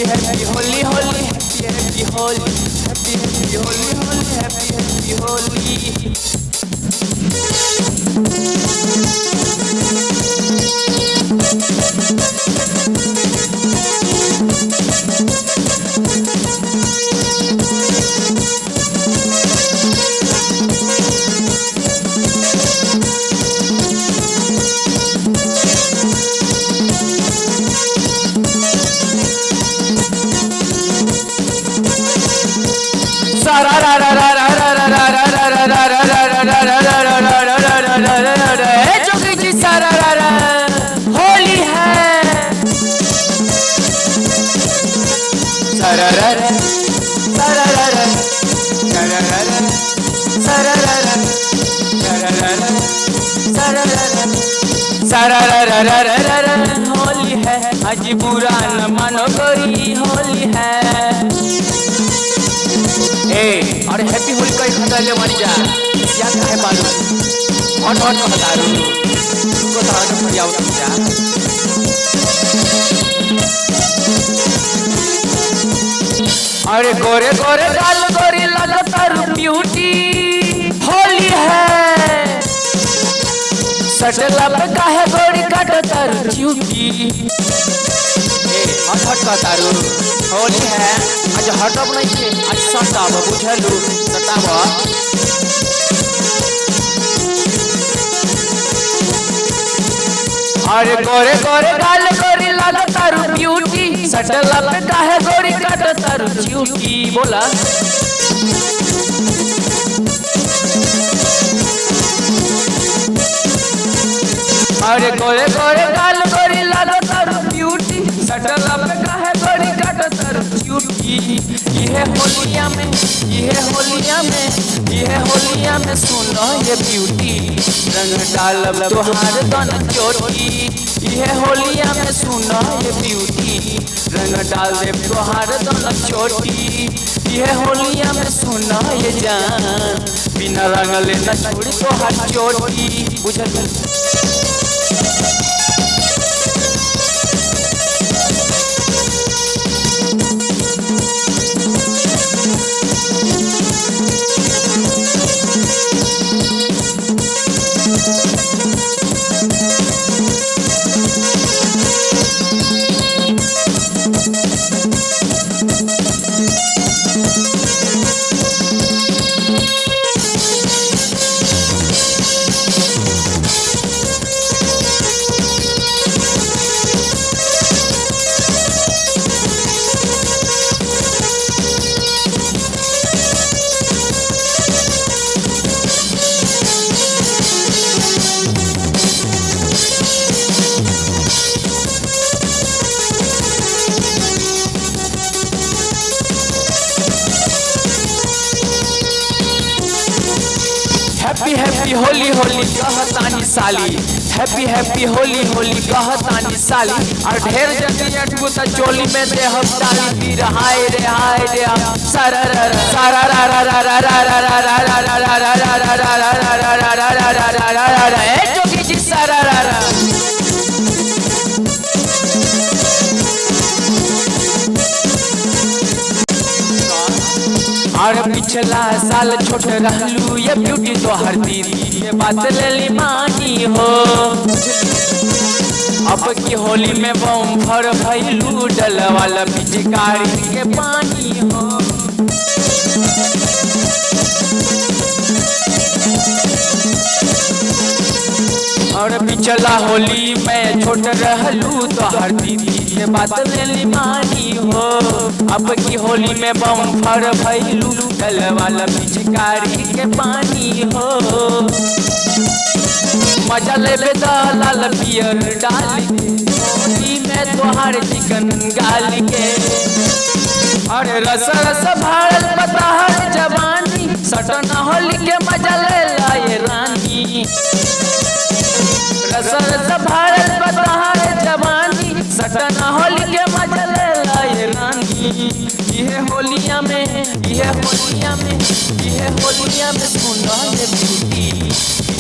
Happy Holi Holi happy happy Holi happy happy Holi Holi happy happy Holi. Jogi ji सारा होली है सारा होली है आज बुरा न मानो कोई होली है। अरे हैप्पी होली का खतरा ले मारी जा क्या है मालूम हॉट हॉट का बता रू तुमको तो आगे बढ़ जाओ क्या। अरे गोरे गोरे गाल गोरी लगातार ब्यूटी होली है सटला पे काहे गोरी काटतार ड्यूटी। हट हट का तारू होली है आज हटब नहीं थे आज सटाब बुझलू सटाब। अरे गोरे गोरे गाल गोरी लगातार ब्यूटी सटला पे काहे गोरी काटतार ड्यूटी बोला। अरे गोरे गोरे गाल गोरी लगातार ब्यूटी सटला पे काहे गोरी काटतार ड्यूटी। ये होलिया में सुनो ये ब्यूटी रंग डालब तोहार दन चोटी। ये होलिया में सुनो ये ब्यूटी रंग डाल दे तोहार दन चोटी। ये होलिया में सुनो ये जान बिना रंग ले न छोड़ी तोहार चोटी बुझल। हैप्पी हैप्पी होली होली कहतानी साली हैप्पी हैप्पी होली होली कहतानी साली। और ढेर जल्दी अटकू त चोली में दे हम डाली फिर हाय रे सारा सारा जोगी जी सारा और पिछला साल छोट रहलू ये ब्यूटी तो हर दीदी ये बात ले ली मानी हो। अब की होली में बम भर भैलू डल वाला पिचकारी के पानी हो। और पिछला होली में छोट रहलू तो हर दीदी ये बात ले ली मानी हो। अब की होली में बम भर भैलू डल वाला पिचकारी के पानी हो। मजा ले लाल पियर डाल होली में तोहार चिकन गाल के। अरे रस रस भारत बताहर जवानी सटन होली के मजा ले लाए रानी। रस रस भारत बताहर जवानी सटन होली के मजा ले लाए रानी। ये होलिया में सुनो ये ब्यूटी